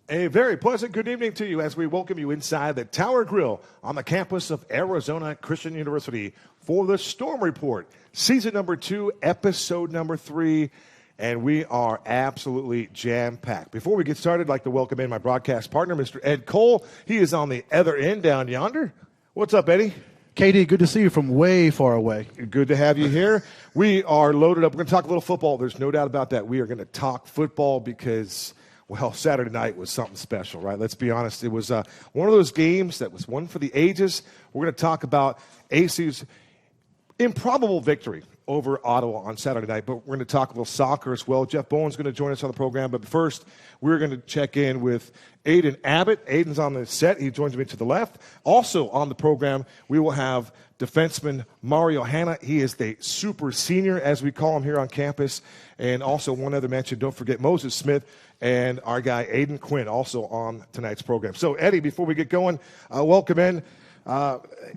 A very pleasant good evening to you as we welcome you inside the Tower Grill on the campus of Arizona Christian University for the Storm Report, season number 2, episode number 3, and we are absolutely jam-packed. Before we get started, I'd like to welcome in my broadcast partner, Mr. Ed Cole. He is on the other end down yonder. What's up, Eddie? KD, good to see you from way far away. Good to have you here. We are loaded up. We're going to talk a little football. There's no doubt about that. We are going to talk football because, well, Saturday night was something special, right? Let's be honest. It was one of those games that was one for the ages. We're going to talk about ACU's improbable victory over Ottawa on Saturday night, but we're going to talk a little soccer as well. Jeff Bowen's going to join us on the program, but first, we're going to check in with Aiden Abbitt. Aiden's on the set. He joins me to the left. Also on the program, we will have defenseman Mario Hanna. He is the super senior, as we call him here on campus. And also one other mention, don't forget Moses Smith and our guy Aiden Quinn, also on tonight's program. So, Eddie, before we get going, welcome in.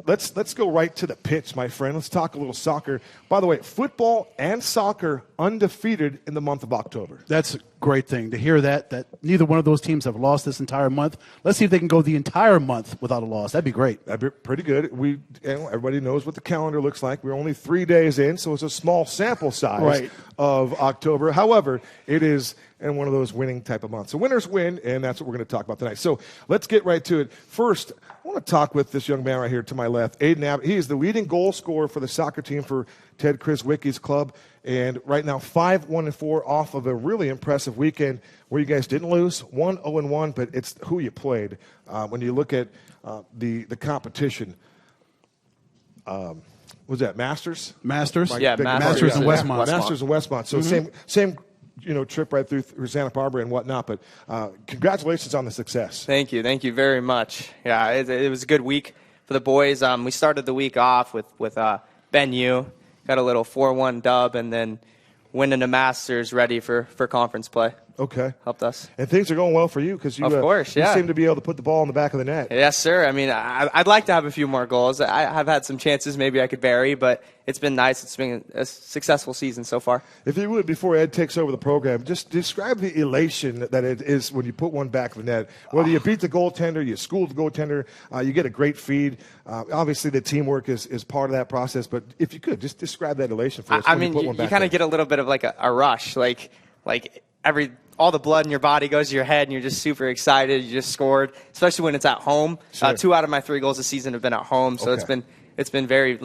Let's go right to the pitch, my friend. Let's talk a little soccer. By the way, football and soccer undefeated in the month of October. That's a great thing to hear that neither one of those teams have lost this entire month. Let's see if they can go the entire month without a loss. That'd be great. That'd be pretty good. Everybody knows what the calendar looks like. We're only 3 days in, so it's a small sample size of October. However, it is in one of those winning type of months. So winners win, and that's what we're going to talk about tonight. So let's get right to it. First, I want to talk with this young man right here to my left, Aiden Abbitt. He is the leading goal scorer for the soccer team for Ted Krizwicki's club, and right now 5-1-4 off of a really impressive weekend where you guys didn't lose, 1-0-1, but it's who you played. When you look at the competition, was that Masters? Masters? Yeah, Masters and Westmont. Masters and Westmont. So same trip right through Santa Barbara and whatnot, but congratulations on the success. Thank you very much. Yeah, it was a good week for the boys. We started the week off with Ben U, got a little 4-1 dub, and then winning the Masters ready for conference play. Okay. Helped us. And things are going well for you because you seem to be able to put the ball in the back of the net. Yes, sir. I mean, I'd like to have a few more goals. I've had some chances. Maybe I could vary, but it's been nice. It's been a successful season so far. If you would, before Ed takes over the program, just describe the elation that it is when you put one back of the net. Whether you beat the goaltender, you school the goaltender, you get a great feed. Obviously, the teamwork is part of that process, but if you could, just describe that elation for us. I mean, you kind of get a little bit of like a rush, like all the blood in your body goes to your head, and you're just super excited. You just scored, especially when it's at home. Sure. 2 out of my 3 goals this season have been at home, so it's been very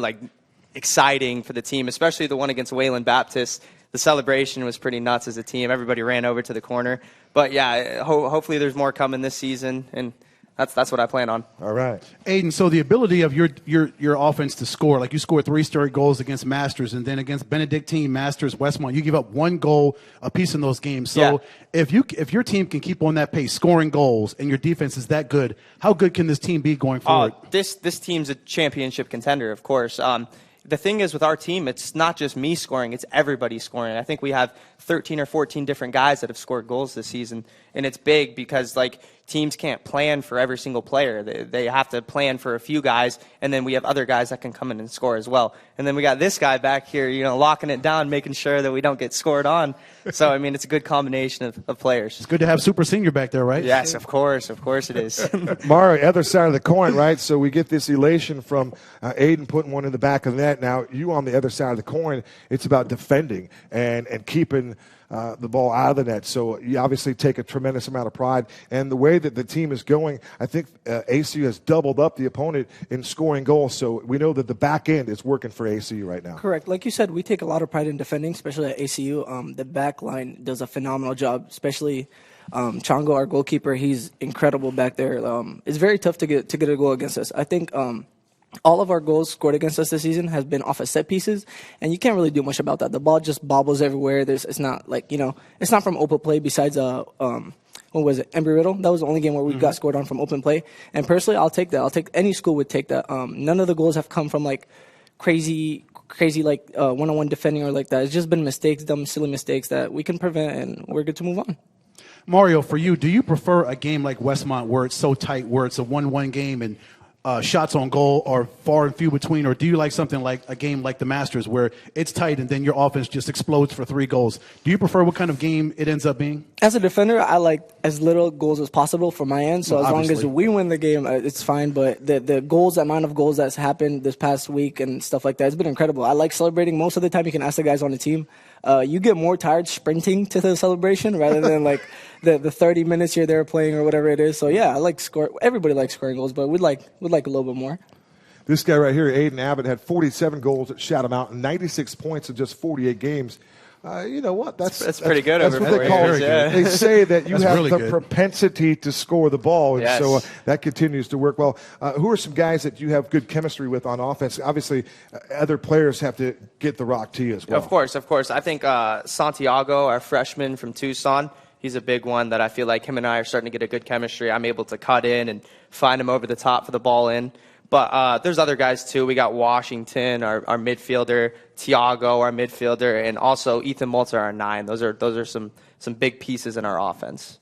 exciting for the team, especially the one against Wayland Baptist. The celebration was pretty nuts as a team. Everybody ran over to the corner. But yeah, hopefully there's more coming this season, and that's what I plan on. All right. Aiden, so the ability of your offense to score, like you scored 3 straight goals against Masters, and then against Benedictine, Masters, Westmont, you give up 1 goal apiece in those games. So if your team can keep on that pace, scoring goals, and your defense is that good, how good can this team be going forward? This team's a championship contender, of course. The thing is with our team, it's not just me scoring, it's everybody scoring. I think we have 13 or 14 different guys that have scored goals this season, and it's big because teams can't plan for every single player. They have to plan for a few guys, and then we have other guys that can come in and score as well. And then we got this guy back here, locking it down, making sure that we don't get scored on. So, I mean, it's a good combination of players. It's good to have Super Senior back there, right? Yes, of course it is. Mario, other side of the coin, right? So we get this elation from Aiden putting one in the back of the net. Now, you on the other side of the coin, it's about defending and keeping the ball out of the net. So you obviously take a tremendous amount of pride. And the way that the team is going, I think ACU has doubled up the opponent in scoring goals. So we know that the back end is working for ACU right now. Correct. Like you said, we take a lot of pride in defending, especially at ACU. The back line does a phenomenal job, especially Chongo, our goalkeeper. He's incredible back there. It's very tough to get a goal against us. I think all of our goals scored against us this season has been off of set pieces, and you can't really do much about that. The ball just bobbles everywhere. It's not it's not from open play besides what was it, Embry-Riddle? That was the only game where we got scored on from open play. And personally, I'll take that. Any school would take that. None of the goals have come from crazy one-on-one defending or like that. It's just been mistakes, dumb, silly mistakes that we can prevent, and we're good to move on. Mario, for you, do you prefer a game like Westmont where it's so tight, where it's a 1-1 game and shots on goal are far and few between, or do you like something like a game like the Masters where it's tight and then your offense just explodes for 3 goals? Do you prefer what kind of game it ends up being? As a defender, I like as little goals as possible from my end. So Well, as long obviously. as we win the game, it's fine. But the goals, the amount of goals that's happened this past week and stuff like that, it's been incredible. I like celebrating. Most of the time, you can ask the guys on the team. You get more tired sprinting to the celebration rather than like the 30 minutes you're there playing or whatever it is. So yeah, I like score. Everybody likes scoring goals, but we'd like a little bit more. This guy right here, Aiden Abbitt, had 47 goals that shot him out and 96 points in just 48 games. You know what? That's pretty good That's over what they 4 call years, it. yeah. They say that you That's have really the good. propensity to score the ball, and Yes. so that continues to work well. Who are some guys that you have good chemistry with on offense? Obviously, other players have to get the rock to you as well. Of course. I think Santiago, our freshman from Tucson, he's a big one that I feel like him and I are starting to get a good chemistry. I'm able to cut in and find him over the top for the ball in. But there's other guys, too. We got Washington, our midfielder, Tiago, our midfielder, and also Ethan Maltzer, our 9. Those are some big pieces in our offense.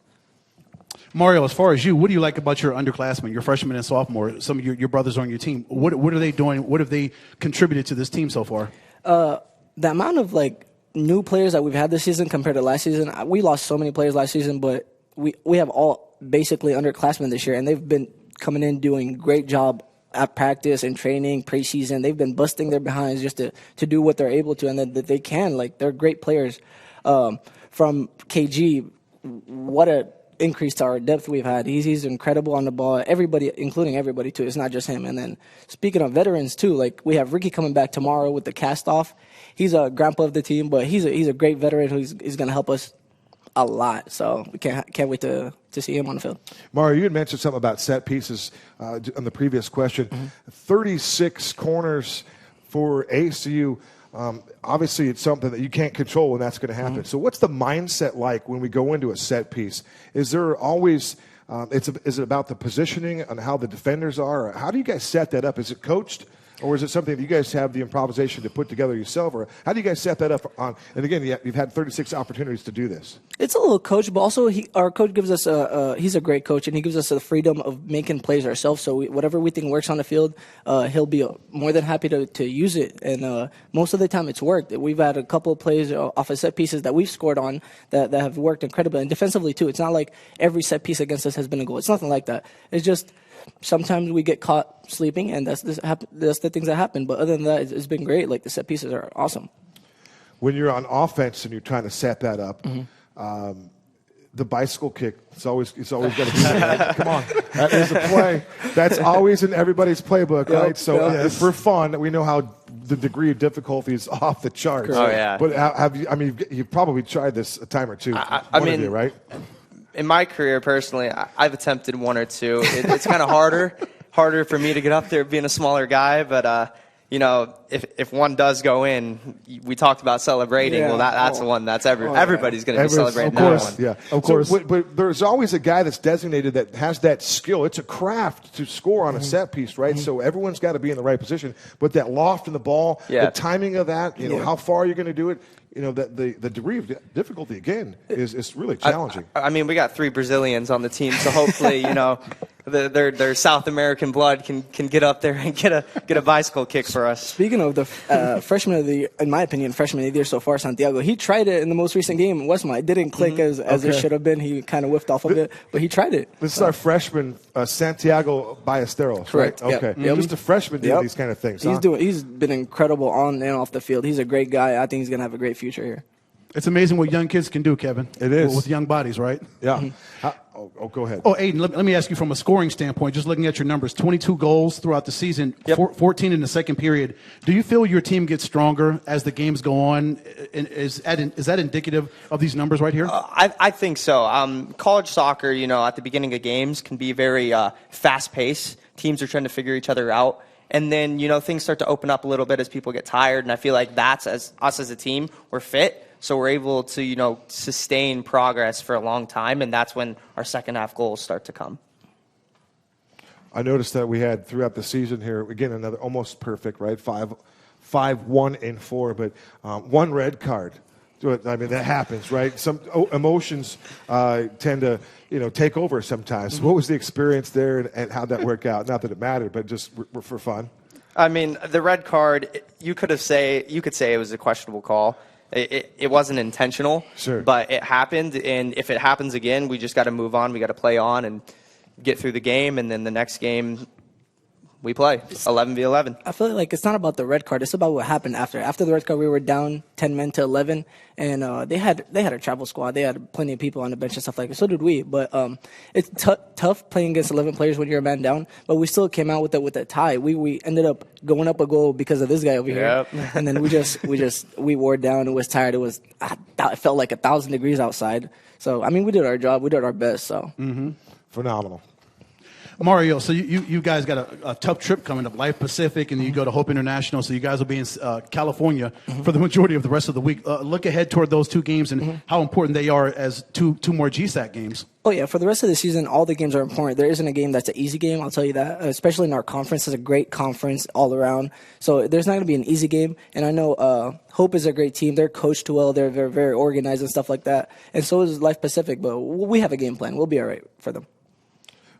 Mario, as far as you, what do you like about your underclassmen, your freshmen and sophomore, some of your brothers on your team? What are they doing? What have they contributed to this team so far? The amount of like new players that we've had this season compared to last season, we lost so many players last season, but we have all basically underclassmen this year, and they've been coming in doing great job at practice and training, preseason. They've been busting their behinds just to do what they're able to, and that they can. Like, they're great players. From KG, what a increase to our depth we've had. He's incredible on the ball. Everybody, including everybody too. It's not just him. And then speaking of veterans too, like we have Ricky coming back tomorrow with the cast off. He's a grandpa of the team, but he's a great veteran who's going to help us a lot. So we can't wait to see him on the field. Mario, you had mentioned something about set pieces on the previous question. 36 corners for ACU. Obviously, it's something that you can't control when that's going to happen. So what's the mindset like when we go into a set piece? Is there always is it about the positioning and how the defenders are? Or how do you guys set that up? Is it coached? Or is it something that you guys have the improvisation to put together yourself? Or how do you guys set that up on? And again, you've had 36 opportunities to do this. It's a little coach, but also our coach gives us he's a great coach, and he gives us the freedom of making plays ourselves. So whatever we think works on the field, he'll be more than happy to use it. And most of the time it's worked. We've had a couple of plays off of set pieces that we've scored on that have worked incredibly. And defensively too. It's not like every set piece against us has been a goal. It's nothing like that. It's just sometimes we get caught sleeping, and that's the things that happen. But other than that, it's been great. Like, the set pieces are awesome. When you're on offense and you're trying to set that up, the bicycle kick, it's always got to be there. Right? Come on, that is a play. That's always in everybody's playbook, right? So for fun, we know how the degree of difficulty is off the charts. Oh, yeah. But have you? I mean, you've probably tried this a time or two. I One mean, of you, right? In my career, personally, I've attempted one or two. It's kind of harder for me to get up there being a smaller guy. But, if one does go in, we talked about celebrating. Yeah. Well, that's the one that's everybody's going to be celebrating Of course, that one. yeah. Of course. But there's always a guy that's designated that has that skill. It's a craft to score on a set piece, right? So everyone's got to be in the right position. But that loft in the ball, the timing of that, how far you're going to do it, the degree of difficulty, again, is really challenging. I mean, we got 3 Brazilians on the team, so hopefully, their South American blood can get up there and get a bicycle kick for us. Speaking of the freshman of the year, in my opinion, freshman of the year so far, Santiago, he tried it in the most recent game in Westmont. It didn't click as it should have been. He kind of whiffed off of it, but he tried it. This is our freshman, Santiago Ballesteros, Correct. right? Yep. Okay. Just a freshman doing these kind of things. He's been incredible on and off the field. He's a great guy. I think he's going to have a great future here. It's amazing what young kids can do, Kevin. It is. With young bodies, right? Yeah. Go ahead. Oh, Aiden, let me ask you from a scoring standpoint, just looking at your numbers, 22 goals throughout the season, 14 in the second period. Do you feel your team gets stronger as the games go on? And is that indicative of these numbers right here? I think so. College soccer, at the beginning of games can be very fast-paced. Teams are trying to figure each other out. And then, things start to open up a little bit as people get tired. And I feel like us as a team, we're fit. So we're able to, sustain progress for a long time, and that's when our second half goals start to come. I noticed that we had throughout the season here, again, another almost perfect, right? 5, 1, and 4, but 1 red card I mean, that happens, right? Some emotions tend to, take over sometimes. Mm-hmm. What was the experience there, and how'd that work out? Not that it mattered, but just for fun. I mean, the red card, you could say it was a questionable call. It wasn't intentional, Sure, but it happened, and if it happens again, we just got to move on. We got to play on and get through the game, and then the next game we play 11v11. I feel like it's not about the red card. It's about what happened after. After the red card, we were down 10 men to 11, and they had a travel squad. They had plenty of people on the bench and stuff like that. So did we. But it's tough playing against 11 players when you're a man down. But we still came out with a tie. We ended up going up a goal because of this guy over here. Yep. And then we wore down. It was tired. It felt like 1,000 degrees outside. So I mean, we did our job. We did our best. So Phenomenal. Mario, so you guys got a tough trip coming up, Life Pacific, and then you go to Hope International. So you guys will be in California for the majority of the rest of the week. Look ahead toward those two games and how important they are as two more GSAC games. Oh, yeah. For the rest of the season, all the games are important. There isn't a game that's an easy game, I'll tell you that, especially in our conference. It's a great conference all around. So there's not going to be an easy game. And I know Hope is a great team. They're coached well. They're very, very organized and stuff like that. And so is Life Pacific. But we have a game plan. We'll be all right for them.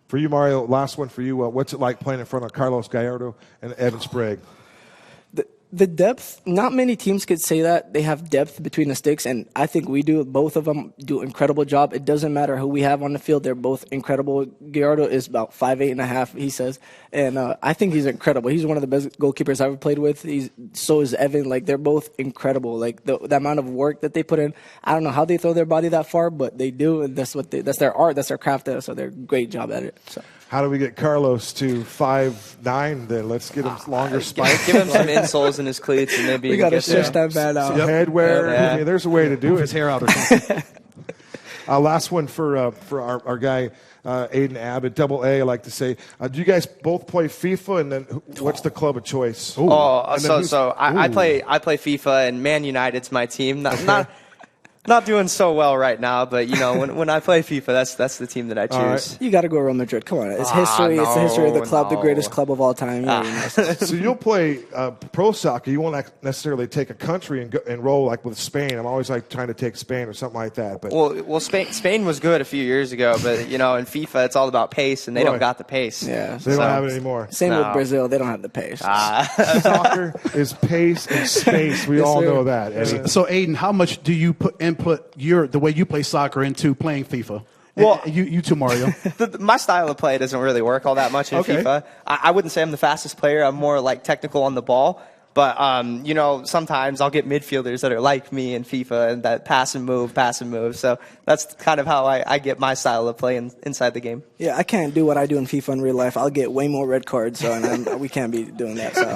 For you, Mario, last one for you. What's it like playing in front of Carlos Gallardo and Evan Sprague? The depth, not many teams could say that. They have depth between the sticks, and I think we do. Both of them do an incredible job. It doesn't matter who we have on the field. They're both incredible. Gallardo is about 5'8.5", he says, and I think he's incredible. He's one of the best goalkeepers I've ever played with. So is Evan. Like, they're both incredible. Like, the amount of work that they put in, I don't know how they throw their body that far, but they do, and that's their art, that's their craft, so they're a great job at it. So. How do we get Carlos to 5'9" then? Let's get him longer spikes. Give him some insoles in his cleats, and maybe We got to stretch that man out. Some headwear. Yeah. I mean, there's a way to do His it. hair out or something. Last one for our guy, Aiden Abbitt, Double A, I like to say. Do you guys both play FIFA, and then what's the club of choice? I play FIFA, and Man United's my team. Not doing so well right now, but when I play FIFA, that's the team that I choose. Right. You got to go Real Madrid. Come on, it's history. It's the history of the club, the No. greatest club of all time. So you'll play pro soccer. You won't necessarily take a country and roll like with Spain. I'm always like trying to take Spain or something like that. But Well, Spain was good a few years ago, but in FIFA, it's all about pace, and they Right. don't got the pace. Yeah. they don't have it anymore. Same No. with Brazil. They don't have the pace. Soccer is pace and space. We Yes, all sir. know that. Eddie. So, Aiden, how much do you input the way you play soccer into playing FIFA? Well- you too, Mario. My style of play doesn't really work all that much in Okay. FIFA. I wouldn't say I'm the fastest player. I'm more like technical on the ball. But, sometimes I'll get midfielders that are like me in FIFA and that pass and move. So that's kind of how I get my style of play inside the game. Yeah, I can't do what I do in FIFA in real life. I'll get way more red cards, we can't be doing that. So.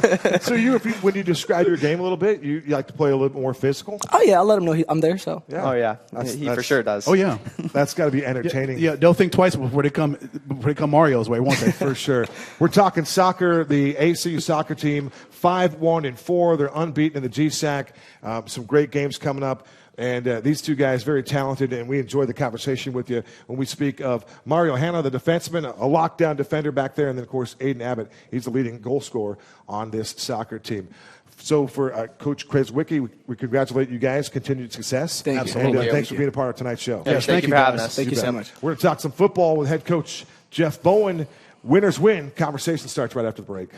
So when you describe your game a little bit, you like to play a little bit more physical? Oh, yeah, I'll let them know I'm there. So. Yeah. Oh, yeah. That's- He that's- for sure does. Oh yeah, That's got to be entertaining. yeah. They'll think twice before they come Mario's way, won't they? For sure. We're talking soccer. The ACU soccer team, 5-1-4. They're unbeaten in the GSAC. Some great games coming up. And these two guys, very talented, and we enjoy the conversation with you when we speak of Mario Hanna, the defenseman, a lockdown defender back there, and then, of course, Aiden Abbitt. He's the leading goal scorer on this soccer team. So for Coach Chris Wicki, we congratulate you guys. Continued success. Thank you. And Absolutely. thanks for being a part of tonight's show. Yeah, Yes, thank you for having guys. us. Thank you so bet. much. We're going to talk some football with head coach Jeff Bowen. Winners win. Conversation starts right after the break.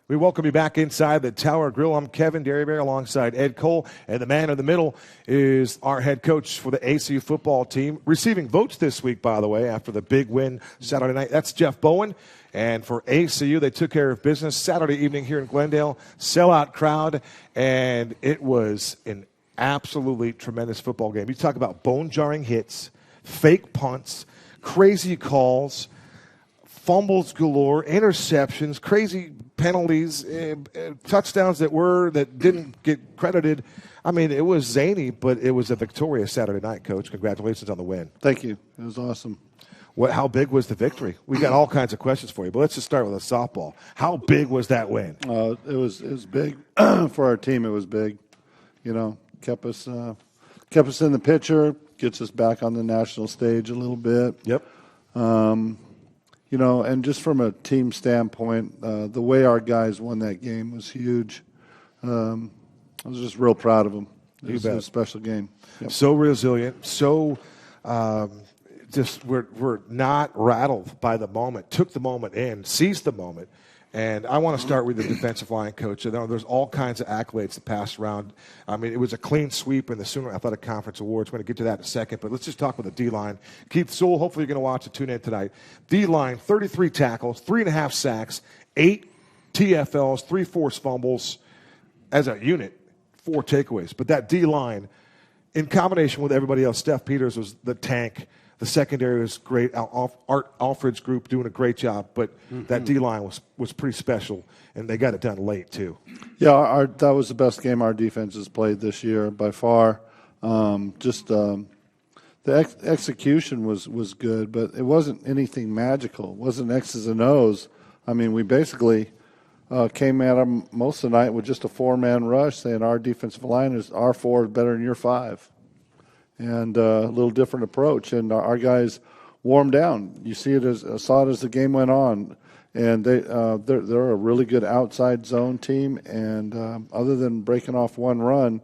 We welcome you back inside the Tower Grill. I'm Kevin Derryberry alongside Ed Cole, and the man in the middle is our head coach for the ACU football team, receiving votes this week, by the way, after the big win Saturday night. That's Jeff Bowen. And for ACU, they took care of business Saturday evening here in Glendale, sellout crowd, and it was an absolutely tremendous football game. You talk about bone-jarring hits, fake punts, crazy calls, fumbles galore, interceptions, crazy penalties, touchdowns that didn't get credited. I mean, it was zany, but it was a victorious Saturday night, Coach. Congratulations on the win. Thank you. It was awesome. How big was the victory? We got all kinds of questions for you, but let's just start with a softball. How big was that win? It was big for our team. It was big. Kept us in the picture, gets us back on the national stage a little bit. Yep. And just from a team standpoint, the way our guys won that game was huge. I was just real proud of them. It was a special game. Yep. So resilient, so just we're not rattled by the moment, took the moment in, seized the moment. And I want to start with the defensive line coach. I know there's all kinds of accolades that passed around. I mean, it was a clean sweep in the Sooner Athletic Conference Awards. We're going to get to that in a second, but let's just talk with the D-line. Keith Sewell, hopefully you're going to watch and tune in tonight. D-line, 33 tackles, 3.5 sacks, 8 TFLs, 3 forced fumbles. As a unit, 4 takeaways. But that D-line, in combination with everybody else, Steph Peters was the tank. The secondary was great. Art Alfred's group doing a great job, but that D-line was pretty special, and they got it done late too. Yeah, that was the best game our defense has played this year by far. The execution was good, but it wasn't anything magical. It wasn't X's and O's. I mean, we basically came at them most of the night with just a 4-man rush, saying our defensive line is our 4 is better than your 5. And a little different approach, and our guys warmed down. You saw it as the game went on, and they're a really good outside zone team. And other than breaking off one run,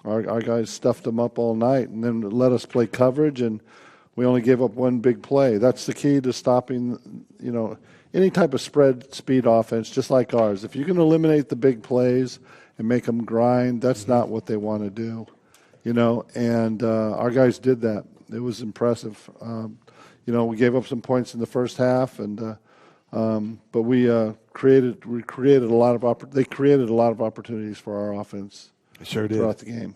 our guys stuffed them up all night, and then let us play coverage, and we only gave up one big play. That's the key to stopping, any type of spread speed offense, just like ours. If you can eliminate the big plays and make them grind, that's not what they want to do. And our guys did that. It was impressive. We gave up some points in the first half, and but we created a lot of they created a lot of opportunities for our offense. Sure did. Throughout the game.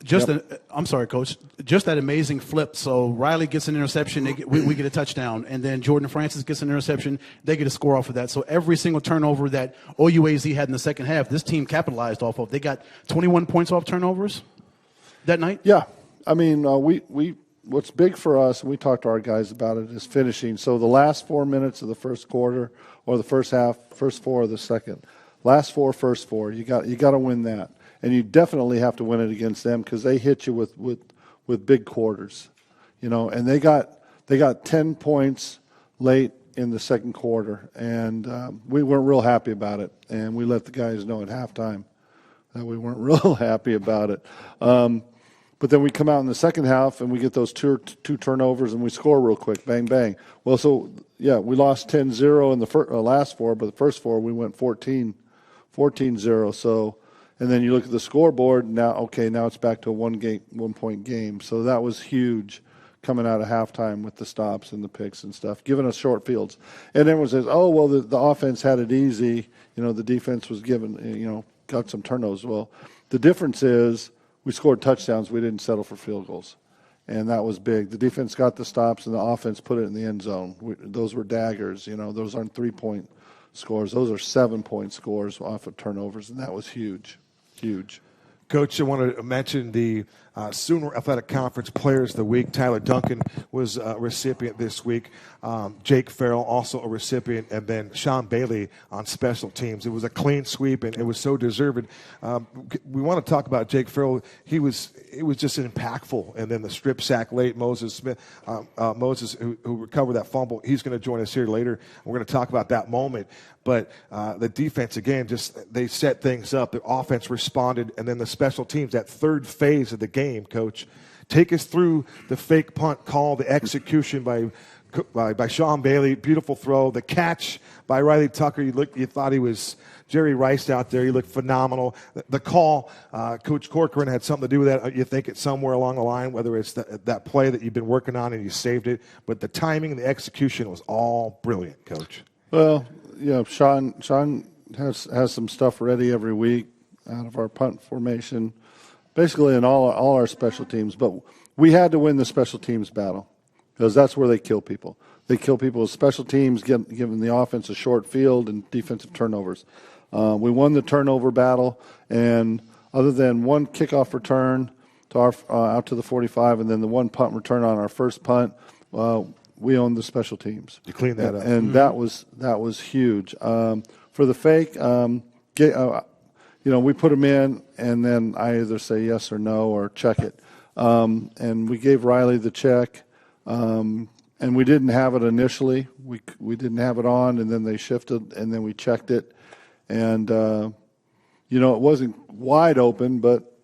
I'm sorry, Coach. Just that amazing flip. So Riley gets an interception, we get a touchdown, and then Jordan Francis gets an interception. They get a score off of that. So every single turnover that OUAZ had in the second half, this team capitalized off of. They got 21 points off turnovers that night? Yeah. I mean, we what's big for us, and we talked to our guys about it, is finishing. So the last 4 minutes of the first quarter or the first half, first 4 of the second, last 4, first 4, you got to win that. And you definitely have to win it against them because they hit you with big quarters. And they got 10 points late in the second quarter, and we weren't real happy about it. And we let the guys know at halftime that we weren't real happy about it. But then we come out in the second half and we get those two turnovers and we score real quick, bang, bang. Well, so, yeah, we lost 10-0 in the last 4, but the first 4 we went 14-0. So, and then you look at the scoreboard, now it's back to a 1-point game. So that was huge coming out of halftime with the stops and the picks and stuff, giving us short fields. And everyone says, the offense had it easy. The defense was given, got some turnovers. Well, the difference is, we scored touchdowns. We didn't settle for field goals, and that was big. The defense got the stops, and the offense put it in the end zone. Those were daggers. Those aren't 3-point scores. Those are 7-point scores off of turnovers, and that was huge, huge. Coach, I want to mention the Sooner Athletic Conference Players of the Week. Tyler Duncan was a recipient this week. Jake Farrell also a recipient, and then Sean Bailey on special teams. It was a clean sweep, and it was so deserved. We want to talk about Jake Farrell. It was just impactful, and then the strip sack late. Moses Smith, who recovered that fumble, he's going to join us here later. We're going to talk about that moment. But the defense, again, they set things up. The offense responded, and then the special teams, that third phase of the game, Coach. Take us through the fake punt call, the execution by by Sean Bailey. Beautiful throw. The catch by Riley Tucker. You thought he was Jerry Rice out there. He looked phenomenal. The call, Coach Corcoran had something to do with that. You think it's somewhere along the line, whether it's that play that you've been working on and you saved it. But the timing and the execution was all brilliant, Coach. Well, Sean has some stuff ready every week out of our punt formation, basically in all our special teams. But we had to win the special teams battle because that's where they kill people. They kill people with special teams, giving the offense a short field and defensive turnovers. We won the turnover battle, and other than one kickoff return to our out to the 45 and then the one punt return on our first punt, we owned the special teams. You cleaned that up. And that was huge. For the fake, we put them in, and then I either say yes or no or check it. And we gave Riley the check, and we didn't have it initially. We didn't have it on, and then they shifted, and then we checked it. And, it wasn't wide open, but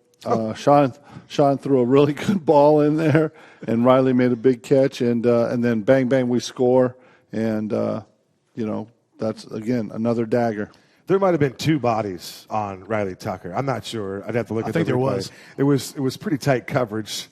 Sean threw a really good ball in there, and Riley made a big catch, and then bang, bang, we score. And, that's, again, another dagger. There might have been two bodies on Riley Tucker. I'm not sure. I'd have to look at the replay. I think there was. It was pretty tight coverage.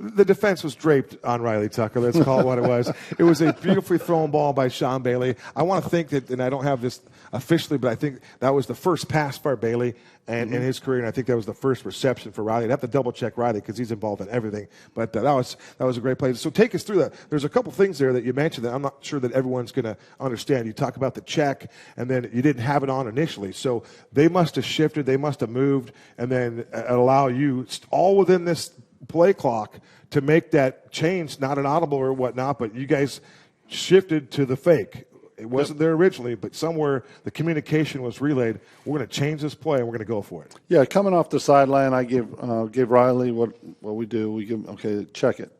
The defense was draped on Riley Tucker. Let's call it what it was. It was a beautifully thrown ball by Sean Bailey. I want to think that, and I don't have this officially, but I think that was the first pass for Bailey in his career, and I think that was the first reception for Riley. I'd have to double-check Riley because he's involved in everything. But that was a great play. So take us through that. There's a couple things there that you mentioned that I'm not sure that everyone's going to understand. You talk about the check, and then you didn't have it on initially. So they must have shifted. They must have moved, and then allow you all within this play clock to make that change, not an audible or whatnot, but you guys shifted to the fake. It wasn't there originally, but somewhere the communication was relayed. We're going to change this play, and we're going to go for it. Yeah, coming off the sideline, I gave Riley what we do. We give check it,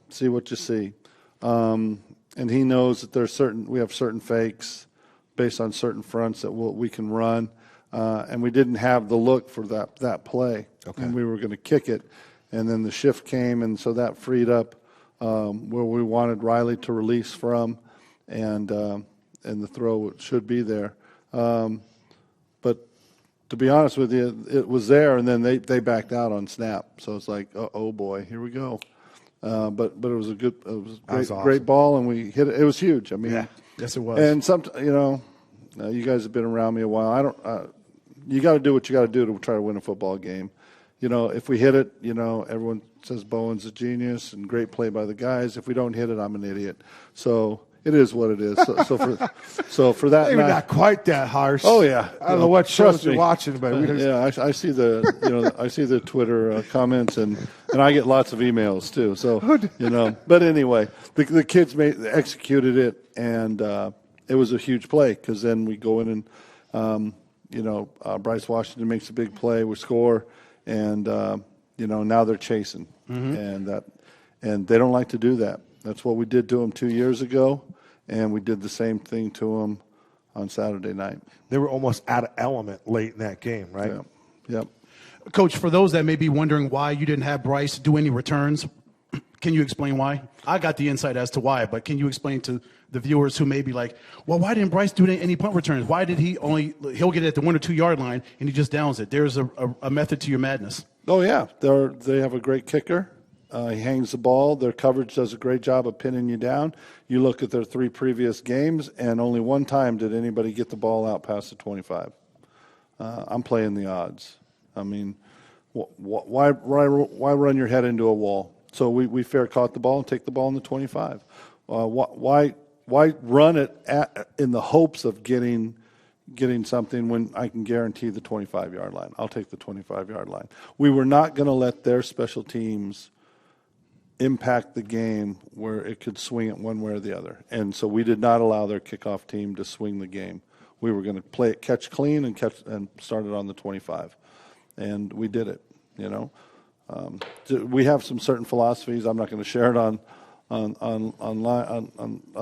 see what you see, and he knows that we have certain fakes based on certain fronts that we can run, and we didn't have the look for that play, and we were going to kick it, and then the shift came, and so that freed up where we wanted Riley to release from. And the throw should be there. But to be honest with you, it was there, and then they backed out on snap. So it's like, oh boy, here we go. But it was a great ball, and we hit it. It was huge. I mean, yes, it was. And you guys have been around me a while. You got to do what you got to do to try to win a football game. If we hit it, everyone says Bowen's a genius and great play by the guys. If we don't hit it, I'm an idiot. So it is what it is. So for that, maybe not quite that harsh. Oh yeah, I don't know what shows you're watching, but I see the Twitter comments and I get lots of emails too. So but anyway, the kids executed it, and it was a huge play because then we go in and Bryce Washington makes a big play, we score, and now they're chasing, and they don't like to do that. That's what we did to them 2 years ago, and we did the same thing to them on Saturday night. They were almost out of element late in that game, right? Yeah. Yep. Coach, for those that may be wondering why you didn't have Bryce do any returns, can you explain why? I got the insight as to why, but can you explain to the viewers who may be like, well, why didn't Bryce do any punt returns? Why did he'll get it at the 1 or 2 yard line and he just downs it? There's a method to your madness. Oh, yeah. They have a great kicker. He hangs the ball. Their coverage does a great job of pinning you down. You look at their 3 previous games, and only one time did anybody get the ball out past the 25. I'm playing the odds. I mean, why run your head into a wall? So we fair caught the ball and take the ball in the 25. Why run it in the hopes of getting something when I can guarantee the 25-yard line? I'll take the 25-yard line. We were not going to let their special teams impact the game where it could swing it one way or the other. And so we did not allow their kickoff team to swing the game. We were going to play it catch clean and start it on the 25. And we did it, we have some certain philosophies. I'm not going to share it on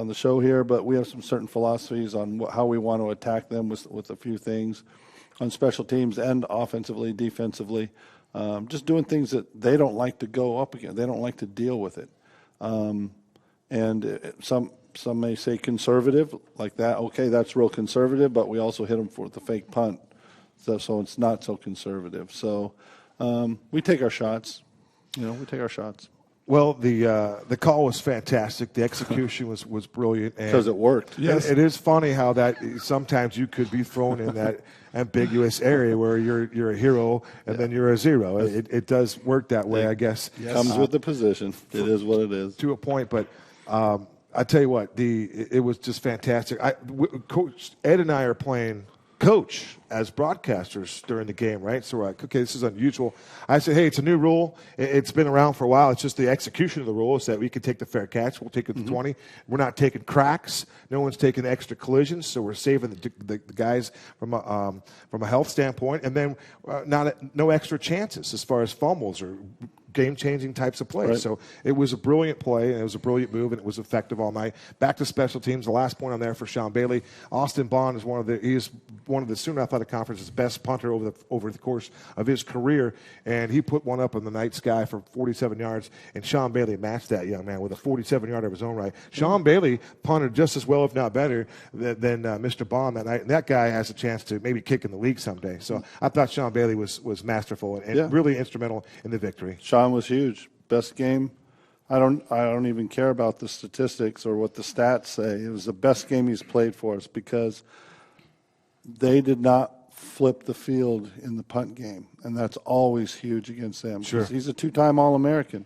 the show here, but we have some certain philosophies on how we want to attack them with a few things on special teams and offensively, defensively. Just doing things that they don't like to go up against. They don't like to deal with it. and some may say conservative like that. Okay, that's real conservative, but we also hit them for the fake punt, so it's not so conservative. So we take our shots. We take our shots. Well, the call was fantastic. The execution was brilliant. Because it worked. Yes. It is funny how that sometimes you could be thrown in that ambiguous area where you're a hero and then you're a zero. It does work that way, I guess. Yes. Comes with the position. It is what it is. To a point, but I tell you what, it was just fantastic. Coach Ed and I are playing coach as broadcasters during the game, right? So we're like, okay, this is unusual. I said, hey, it's a new rule. It's been around for a while. It's just the execution of the rule is that we can take the fair catch. We'll take it to 20. We're not taking cracks. No one's taking extra collisions, so we're saving the guys from a health standpoint. And then no extra chances as far as fumbles or game-changing types of plays. Right. So it was a brilliant play, and it was a brilliant move, and it was effective all night. Back to special teams. The last point on there for Sean Bailey. Austin Bond is one of the Sooner Athletic Conference's best punter over the course of his career, and he put one up in the night sky for 47 yards, and Sean Bailey matched that young man with a 47-yarder of his own right. Sean Bailey punted just as well, if not better, than Mr. Bond that night, and that guy has a chance to maybe kick in the league someday. So I thought Sean Bailey was masterful and really instrumental in the victory. Sean was huge. Best game. I don't even care about the statistics or what the stats say. It was the best game he's played for us because they did not flip the field in the punt game, and that's always huge against them. Sure. He's a two-time All-American.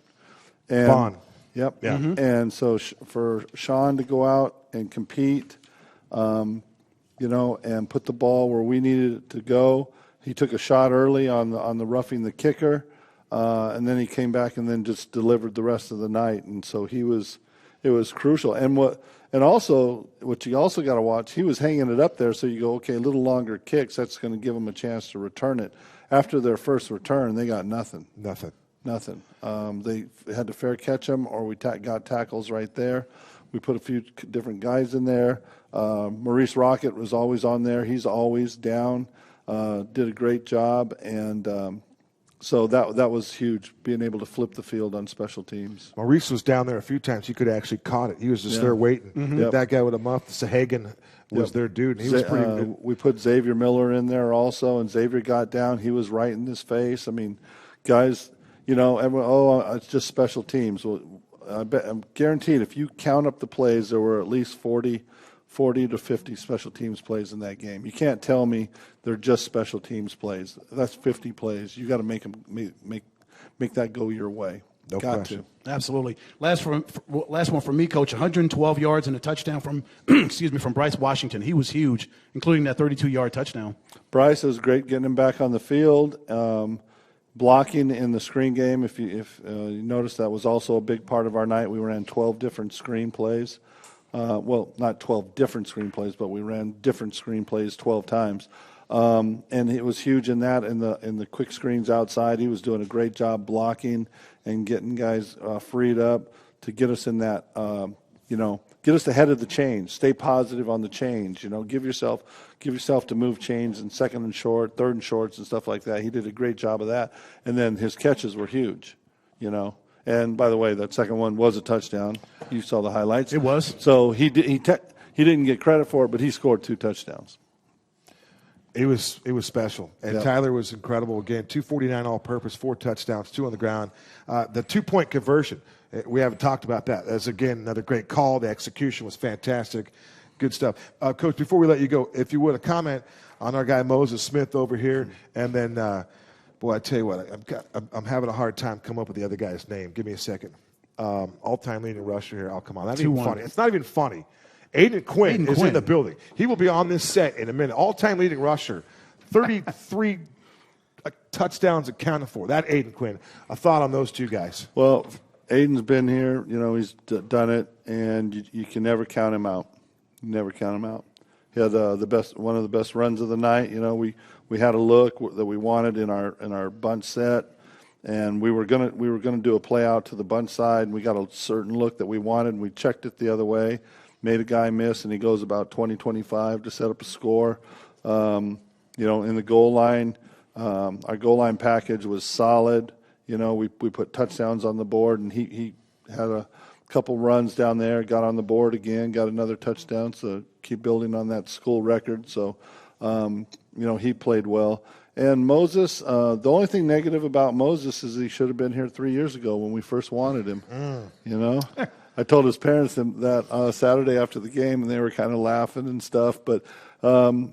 And, Bond. Yep. Yeah. And so for Sean to go out and compete, and put the ball where we needed it to go, he took a shot early on the roughing the kicker. And then he came back and then just delivered the rest of the night, and so it was crucial. And also what you also got to watch, he was hanging it up there, so you go, okay, a little longer kicks, that's going to give them a chance to return it. After their first return, they got nothing. They had to fair catch them, or we got tackles right there. We put a few different guys in there. Maurice Rocket was always on there. He's always down. Did a great job, and so that was huge, being able to flip the field on special teams. Maurice was down there a few times. He could have actually caught it. He was just there waiting. Yep. That guy with a muff, Sahagan, was their dude. And he was pretty good. We put Xavier Miller in there also, and Xavier got down. He was right in his face. I mean, guys, everyone, it's just special teams. Well, I'm guaranteed if you count up the plays, there were at least 40 to 50 special teams plays in that game. You can't tell me they're just special teams plays. That's 50 plays. You got to make them make that go your way. No got question. to. Absolutely. Last one for me, Coach. 112 yards and a touchdown from from Bryce Washington. He was huge, including that 32-yard touchdown. Bryce was great getting him back on the field. Blocking in the screen game. If you notice, that was also a big part of our night. We ran 12 different screen plays. Not 12 different screenplays, but we ran different screenplays 12 times. And it was huge in that, in the quick screens outside. He was doing a great job blocking and getting guys freed up to get us in that, get us ahead of the change. Stay positive on the change. Give yourself to move chains in second and short, third and shorts and stuff like that. He did a great job of that. And then his catches were huge, And by the way, that second one was a touchdown. You saw the highlights. It was. So he didn't get credit for it, but he scored 2 touchdowns. It was special. And Yep. Tyler was incredible. Again, 249 all-purpose, 4 touchdowns, 2 on the ground. The 2-point conversion, we haven't talked about that. That's, again, another great call. The execution was fantastic. Good stuff. Coach, before we let you go, if you would, a comment on our guy Moses Smith over here, and then boy, I tell you what, I'm having a hard time coming up with the other guy's name. Give me a second. All-time leading rusher here. Oh, come on. That's not even funny. It's not even funny. Aiden Quinn is in the building. He will be on this set in a minute. All-time leading rusher. 33 touchdowns accounted for. That Aiden Quinn. A thought on those two guys. Well, Aiden's been here. He's done it, and you can never count him out. Never count him out. He had one of the best runs of the night. We had a look that we wanted in our bunch set, and we were gonna do a play out to the bunch side, and we got a certain look that we wanted, and we checked it the other way, made a guy miss, and he goes about 20-25 to set up a score. In the goal line, our goal line package was solid. We put touchdowns on the board, and he had couple runs down there, got on the board again, got another touchdown, so keep building on that school record. So, he played well. And Moses, the only thing negative about Moses is he should have been here 3 years ago when we first wanted him. I told his parents that Saturday after the game, and they were kind of laughing and stuff. But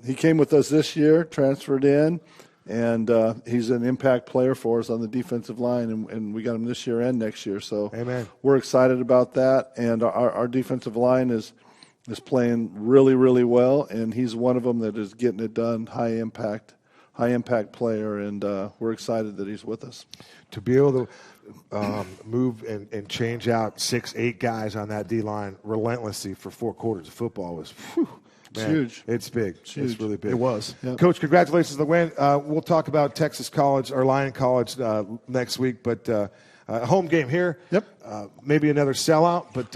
he came with us this year, transferred in, and he's an impact player for us on the defensive line, and we got him this year and next year. So Amen. We're excited about that, and our defensive line is playing really, really well, and he's one of them that is getting it done, high impact player, and we're excited that he's with us. To be able to move and change out 6-8 guys on that D-line relentlessly for 4 quarters of football was It's huge. It's big. It's really big. It was. Yep. Coach, congratulations on the win. We'll talk about Texas College or Lyon College next week, but a home game here. Yep. Maybe another sellout, but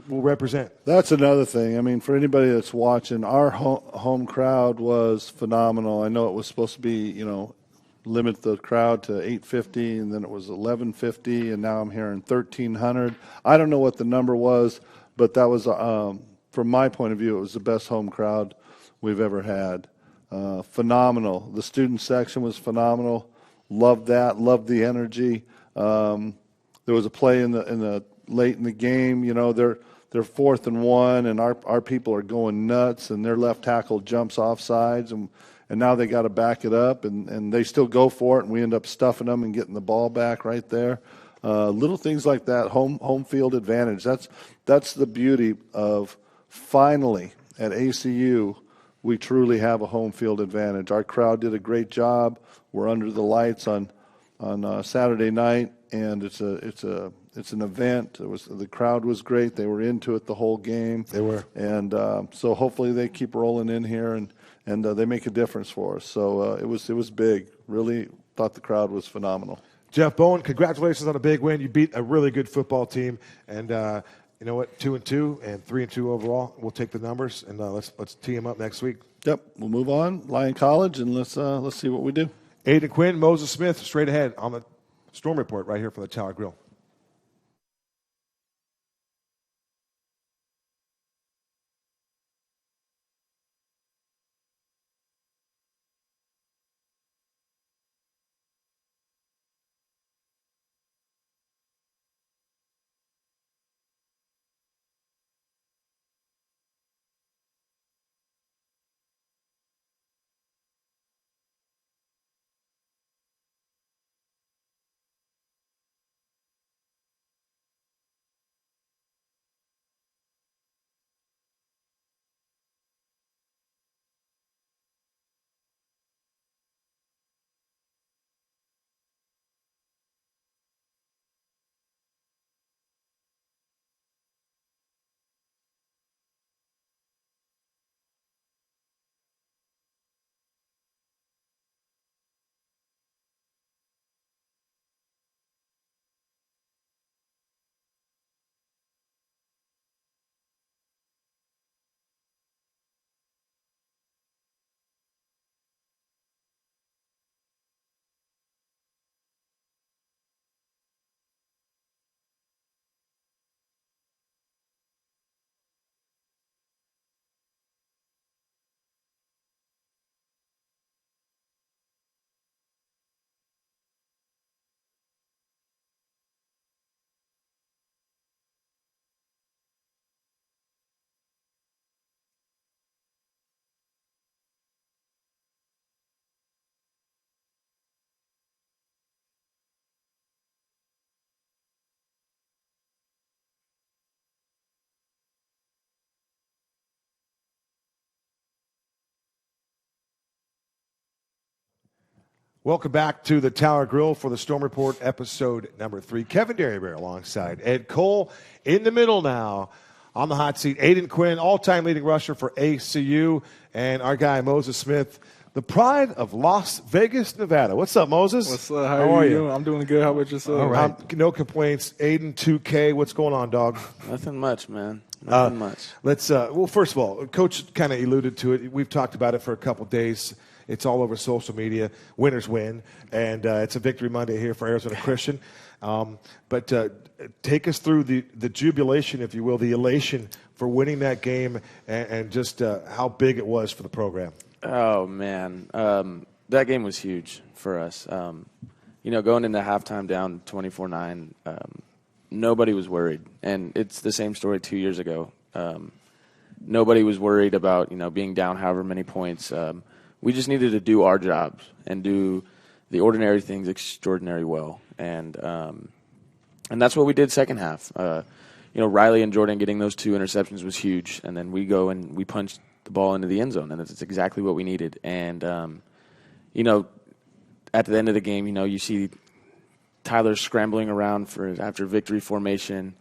we'll represent. That's another thing. I mean, for anybody that's watching, our home crowd was phenomenal. I know it was supposed to be, limit the crowd to 850, and then it was 1150, and now I'm hearing 1,300. I don't know what the number was, but that was, from my point of view, it was the best home crowd we've ever had. Phenomenal. The student section was phenomenal. Loved that. Loved the energy. There was a play in the late in the game. They're 4th and 1, and our people are going nuts, and their left tackle jumps off sides, and now they got to back it up, and they still go for it, and we end up stuffing them and getting the ball back right there. Little things like that, home field advantage. That's the beauty of finally at ACU we truly have a home field advantage. Our crowd did a great job. We're under the lights on Saturday night, and it's an event. The crowd was great. They were into it the whole game. They were, and so hopefully they keep rolling in here and they make a difference for us. So it was big. Really thought the crowd was phenomenal. Jeff Bowen, congratulations on a big win. You beat a really good football team, and you know what? 2-2 and 3-2 overall. We'll take the numbers and let's tee them up next week. Yep, we'll move on. Lyon College, and let's see what we do. Aiden, Quinn, Moses Smith, straight ahead on the Storm Report right here from the Tower Grill. Welcome back to the Tower Grill for the Storm Report, episode number 3. Kevin Derryberry alongside Ed Cole. In the middle now, on the hot seat, Aiden Quinn, all-time leading rusher for ACU, and our guy Moses Smith, the pride of Las Vegas, Nevada. What's up, Moses? What's up? How are you doing? I'm doing good. How about yourself? All right. No complaints. Aiden 2K, what's going on, dog? Nothing much, man. Nothing much. Let's. Well, first of all, Coach kind of alluded to it. We've talked about it for a couple days. It's all over social media. Winners win, and it's a Victory Monday here for Arizona Christian. But take us through the jubilation, if you will, the elation for winning that game, and just how big it was for the program. Oh, man. That game was huge for us. Going into halftime down 24-9, nobody was worried. And it's the same story 2 years ago. Nobody was worried about, being down however many points. We just needed to do our jobs and do the ordinary things extraordinarily well. And that's what we did second half. Riley and Jordan getting those 2 interceptions was huge. And then we go and we punched the ball into the end zone, and it's exactly what we needed. And, at the end of the game, you see Tyler scrambling around after victory formation.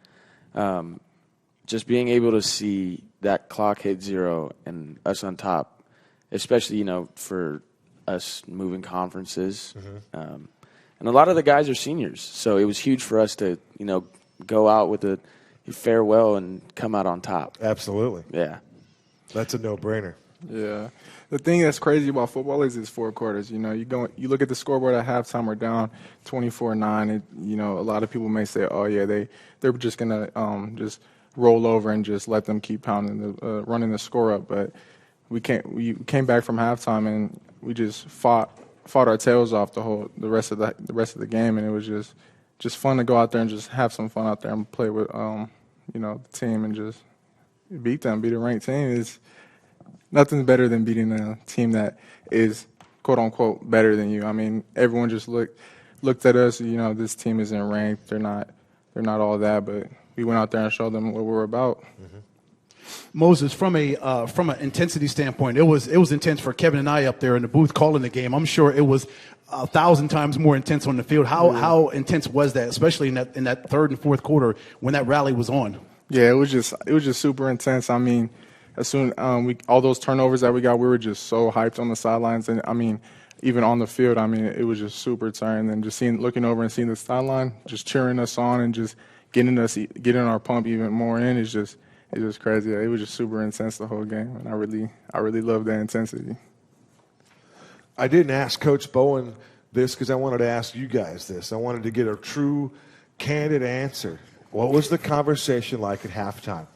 Just being able to see that clock hit 0 and us on top, especially, for us moving conferences. And a lot of the guys are seniors, so it was huge for us to, go out with a farewell and come out on top. Absolutely. Yeah. That's a no-brainer. Yeah. The thing that's crazy about football is it's 4 quarters. You look at the scoreboard at halftime, we're down 24-9. A lot of people may say, oh, yeah, they're just going to just roll over and just let them keep pounding running the score up. But we came back from halftime and we just fought our tails off the rest of the game, and it was just fun to go out there and just have some fun out there and play with the team and just beat a ranked team. Is nothing's better than beating a team that is quote unquote better than you. I mean, everyone just looked at us. This team isn't ranked. They're not all that, but we went out there and showed them what we're about. Mm-hmm. Moses, from an intensity standpoint, it was intense for Kevin and I up there in the booth calling the game. I'm sure it was 1,000 times more intense on the field. How intense was that, especially in that third and fourth quarter when that rally was on? Yeah, it was just super intense. I mean, as soon all those turnovers that we got, we were just so hyped on the sidelines, and I mean, even on the field, I mean, it was just super tiring. And just looking over and seeing the sideline, just cheering us on and just getting our pump even more in is just crazy. It was just super intense the whole game, and I really loved that intensity. I didn't ask Coach Bowen this because I wanted to ask you guys this. I wanted to get a true, candid answer. What was the conversation like at halftime?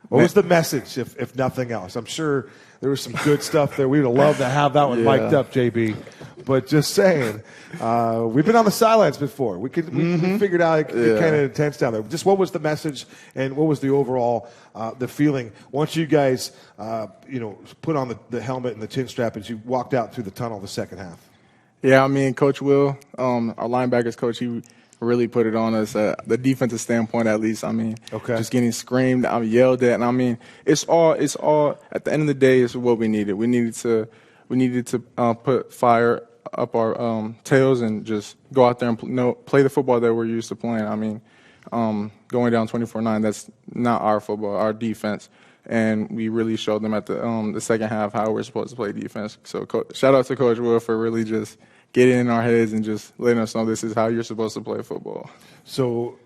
What was the message, if nothing else? I'm sure there was some good stuff there. We would have loved to have that one mic'd up, JB. But just saying, we've been on the sidelines before. We figured out it kind of intense down there. Just what was the message and what was the overall the feeling once you guys put on the helmet and the chin strap as you walked out through the tunnel the second half? Yeah, I mean, Coach Will, our linebackers coach, he really put it on us, the defensive standpoint at least. I mean, just getting screamed, yelled at, and I mean, it's all at the end of the day, it's what we needed. We needed to put fire up our tails and just go out there and play the football that we're used to playing. I mean, going down 24-9, that's not our football, our defense. And we really showed them at the second half how we're supposed to play defense. So shout out to Coach Will for really just getting in our heads and just letting us know this is how you're supposed to play football. So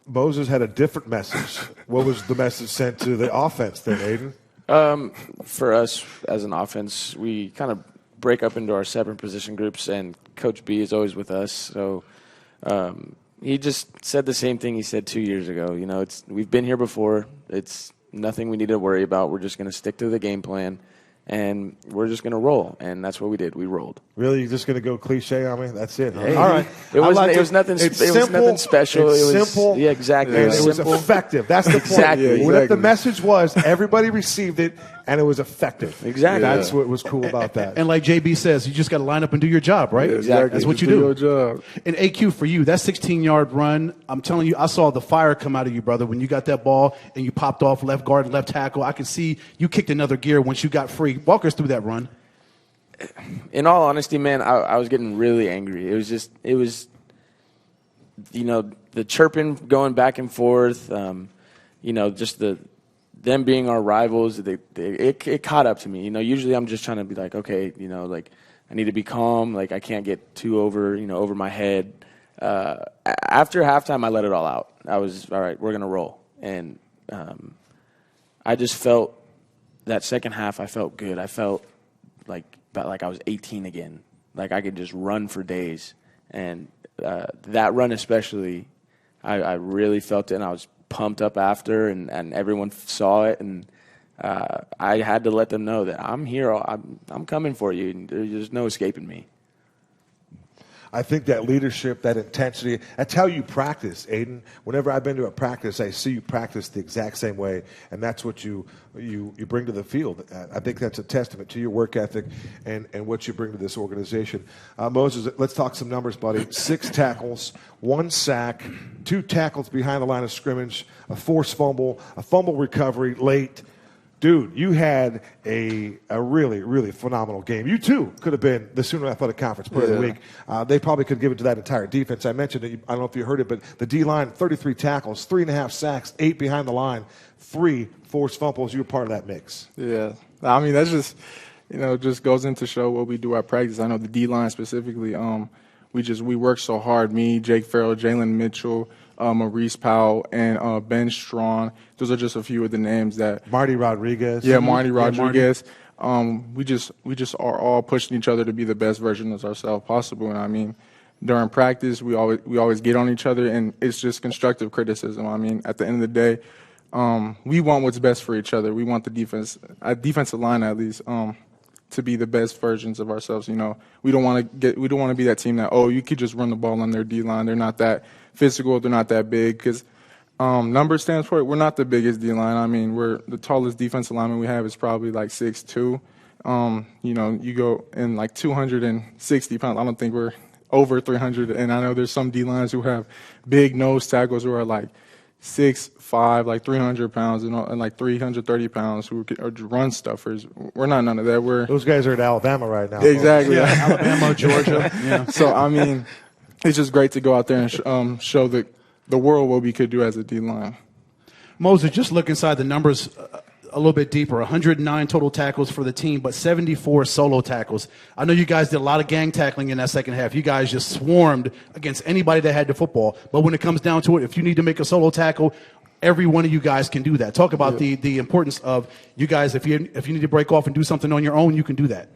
Moses had a different message. What was the message sent to the offense then, Aiden? For us as an offense, we kind of break up into our separate position groups, and Coach B is always with us. So he just said the same thing he said 2 years ago. We've been here before. It's nothing we need to worry about. We're just going to stick to the game plan, and we're just going to roll. And that's what we did. We rolled. Really? You're just going to go cliche on me? That's it. Huh? Hey, all right. It was nothing special. It's simple. Yeah, exactly. And it was effective. That's the point. Exactly. Yeah, What the message was, everybody received it, and it was effective. Exactly. That's what was cool about that. And like JB says, you just got to line up and do your job, right? Yeah, exactly. That's what you do. do. Your job. And AQ, for you, that 16-yard run, I'm telling you, I saw the fire come out of you, brother, when you got that ball and you popped off left guard and left tackle. I could see you kicked another gear once you got free. Walk us through that run. In all honesty, man, I was getting really angry. It was the chirping going back and forth, just them being our rivals. It caught up to me. Usually I'm just trying to be like, okay, I need to be calm. Like, I can't get too over my head. After halftime, I let it all out. I was, all right, we're going to roll. And I just felt that second half, I felt good. I felt like felt like I was 18 again. Like I could just run for days. And that run especially, I really felt it, and I was pumped up after, and everyone saw it, and I had to let them know that I'm here. I'm coming for you. And there's no escaping me. I think that leadership, that intensity, that's how you practice, Aiden. Whenever I've been to a practice, I see you practice the exact same way, and that's what you bring to the field. I think that's a testament to your work ethic and what you bring to this organization. Moses, let's talk some numbers, buddy. 6 tackles, 1 sack, 2 tackles behind the line of scrimmage, a forced fumble, a fumble recovery late. Dude, you had a really, really phenomenal game. You, too, could have been the Sooner Athletic Conference Player of the Week. They probably could give it to that entire defense. I mentioned it. I don't know if you heard it, but the D-line, 33 tackles, 3.5 sacks, 8 behind the line, 3 forced fumbles. You were part of that mix. Yeah. I mean, that's just, just goes in to show what we do at practice. I know the D-line specifically, we work so hard. Me, Jake Farrell, Jalen Mitchell, Maurice Powell, and Ben Strawn. Those are just a few of the names that Marty Rodriguez. Yeah, Marty Rodriguez. We just are all pushing each other to be the best version of ourselves possible. And I mean, during practice, we always get on each other, and it's just constructive criticism. I mean, at the end of the day, we want what's best for each other. We want the defensive line at least, to be the best versions of ourselves. We don't want to be that team that, you could just run the ball on their D line. They're not that physical. They're not that big, because number stands for it. We're not the biggest D line. I mean, we're the tallest defensive lineman we have is probably like 6'2". You go in like 260 pounds. I don't think we're over 300. And I know there's some D lines who have big nose tackles who are like 6'5", like 300 pounds, and like 330 pounds, who are run stuffers. We're not none of that. Those guys are in Alabama right now. Exactly. Yeah, Alabama, Georgia. Yeah. So, I mean, it's just great to go out there and show the world what we could do as a D-line. Moses, just look inside the numbers a little bit deeper. 109 total tackles for the team, but 74 solo tackles. I know you guys did a lot of gang tackling in that second half. You guys just swarmed against anybody that had the football. But when it comes down to it, if you need to make a solo tackle, every one of you guys can do that. Talk about the importance of you guys. If you need to break off and do something on your own, you can do that.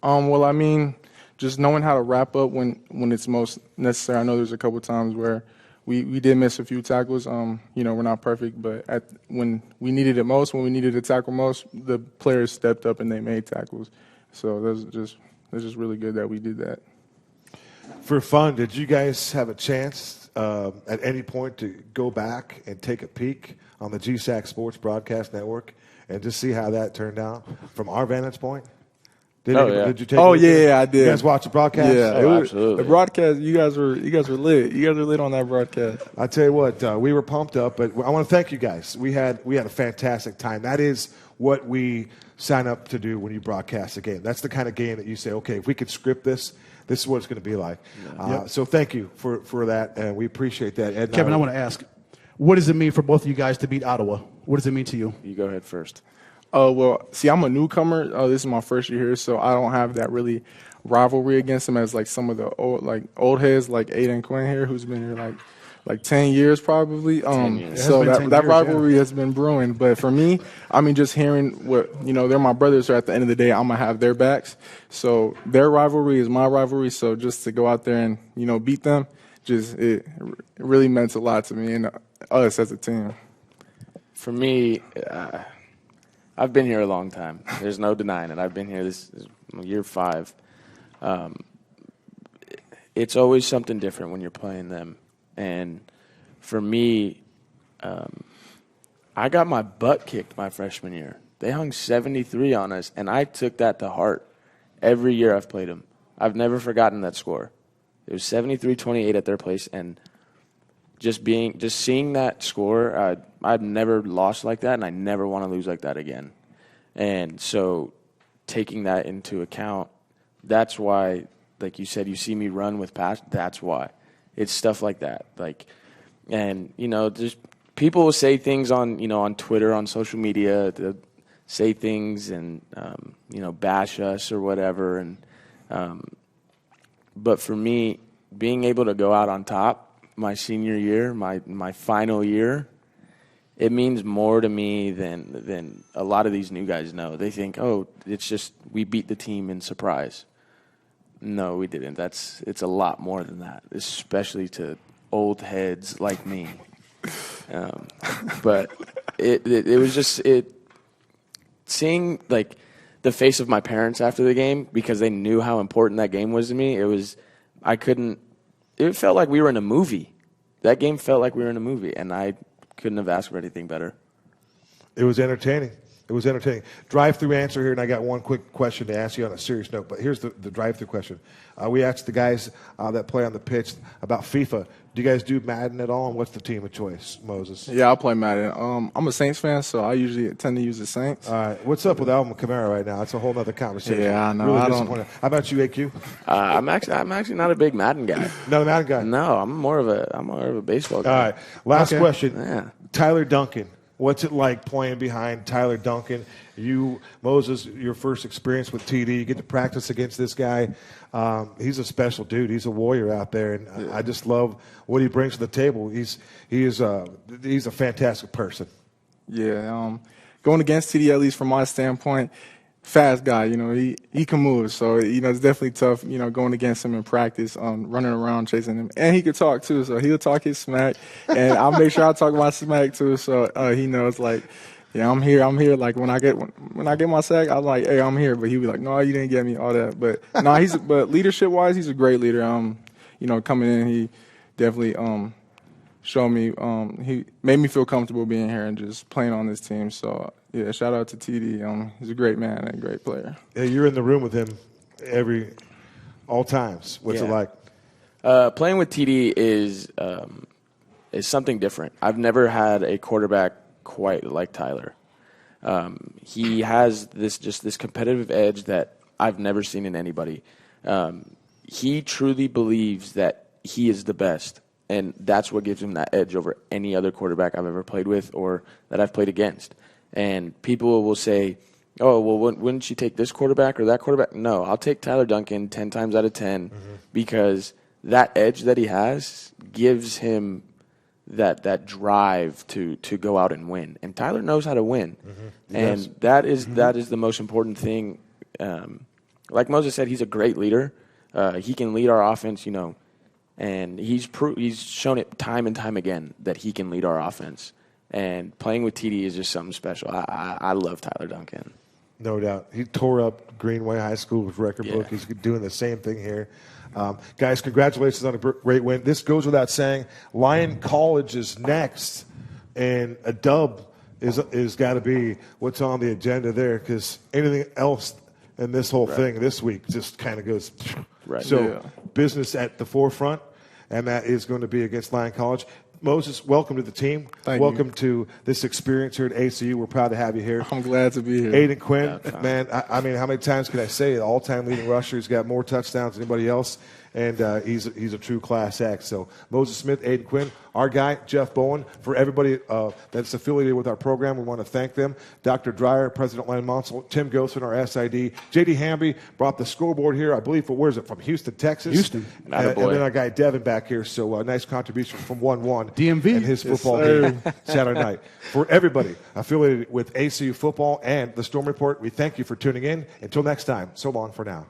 Well, I mean, just knowing how to wrap up when it's most necessary. I know there's a couple of times where we did miss a few tackles. We're not perfect, but when we needed it most, when we needed to tackle most, the players stepped up and they made tackles. So that's just really good that we did that. For fun, did you guys have a chance at any point to go back and take a peek on the GSAC Sports Broadcast Network and just see how that turned out from our vantage point? Did you take? Oh yeah, I did. You guys watch the broadcast? Yeah, absolutely. The broadcast. You guys were lit. You guys were lit on that broadcast. I tell you what, we were pumped up, but I want to thank you guys. We had a fantastic time. That is what we sign up to do when you broadcast a game. That's the kind of game that you say, okay, if we could script this is what it's going to be like. So thank you for that, and we appreciate that. Ed, Kevin, I want to ask, what does it mean for both of you guys to beat Ottawa? What does it mean to you? You go ahead first. Well, see, I'm a newcomer. This is my first year here, so I don't have that really rivalry against them as like some of the old heads like Aiden and Quinn here, who's been here like 10 years probably. 10 years. So that rivalry has been brewing. But for me, I mean, just hearing what they're my brothers. So at the end of the day, I'm gonna have their backs. So their rivalry is my rivalry. So just to go out there and beat them, it really meant a lot to me and us as a team. For me, I've been here a long time. There's no denying it. I've been here this is year 5. It's always something different when you're playing them. And for me, I got my butt kicked my freshman year. They hung 73 on us, and I took that to heart. Every year I've played them, I've never forgotten that score. It was 73-28 at their place, and just seeing that score, I've never lost like that, and I never want to lose like that again. And so taking that into account, that's why, like you said, you see me run with passion. That's why. It's stuff like that. Just people will say things on Twitter, on social media, to say things and, bash us or whatever. And but for me, being able to go out on top my senior year, my final year, it means more to me than a lot of these new guys know. They think, oh, it's just we beat the team in surprise. No, we didn't. It's a lot more than that, especially to old heads like me. But it was just seeing like the face of my parents after the game, because they knew how important that game was to me. It felt like we were in a movie. That game felt like we were in a movie, and I couldn't have asked for anything better. It was entertaining. It was entertaining. Drive-through answer here, and I got one quick question to ask you on a serious note, but here's the drive-through question. We asked the guys that play on the pitch about FIFA. Do you guys do Madden at all, and what's the team of choice, Moses? Yeah, I play Madden. I'm a Saints fan, so I usually tend to use the Saints. All right. What's up with Alvin Kamara right now? It's a whole other conversation. Yeah, I know. Really I disappointed. How about you, AQ? I'm actually not a big Madden guy. Not a Madden guy? No, I'm more of a baseball guy. All right. Last question. Yeah. Tyler Duncan. What's it like playing behind Tyler Duncan? You, Moses, your first experience with TD, you get to practice against this guy. He's a special dude. He's a warrior out there, and I just love what he brings to the table. He's a fantastic person. Yeah, going against TD, at least from my standpoint, fast guy. He can move, so it's definitely tough. Going against him in practice, running around chasing him, and he could talk too. So he'll talk his smack, and I'll make sure I talk my smack too. So he knows, like, yeah, I'm here. Like when I get my sack, I'm like, hey, I'm here. But he'll be like, no, you didn't get me, all that. But no, but leadership wise, he's a great leader. Coming in, he definitely showed me. He made me feel comfortable being here and just playing on this team. So yeah, shout out to TD. He's a great man and a great player. Yeah, you're in the room with him all times. What's it like? Playing with TD is something different. I've never had a quarterback quite like Tyler. He has this competitive edge that I've never seen in anybody. He truly believes that he is the best, and that's what gives him that edge over any other quarterback I've ever played with or that I've played against. And people will say, oh, well, wouldn't you take this quarterback or that quarterback? No, I'll take Tyler Duncan 10 times out of 10 because that edge that he has gives him that drive to go out and win. And Tyler knows how to win. And that is the most important thing. Like Moses said, he's a great leader. He can lead our offense, and he's shown it time and time again that he can lead our offense. And playing with TD is just something special. I love Tyler Duncan. No doubt. He tore up Greenway High School's record book. He's doing the same thing here. Guys, congratulations on a great win. This goes without saying. Lyon College is next, and a dub is got to be what's on the agenda there, because anything else in this whole thing this week just kind of goes. Right. So business at the forefront, and that is going to be against Lyon College. Moses, welcome to the team. Welcome to this experience here at ACU. We're proud to have you here. I'm glad to be here. Aiden Quinn, man, I mean, how many times can I say it? All-time leading rusher. He's got more touchdowns than anybody else, and he's a true class act. So Moses Smith, Aiden Quinn, our guy, Jeff Bowen. For everybody that's affiliated with our program, we want to thank them. Dr. Dreyer, President Len Monsell, Tim Gosson, our SID. J.D. Hamby brought the scoreboard here, I believe, where is it, from Houston, Texas? Houston. And then our guy Devin back here. So nice contribution from 1-1. DMV. And his football game Saturday night. For everybody affiliated with ACU football and the Storm Report, we thank you for tuning in. Until next time, so long for now.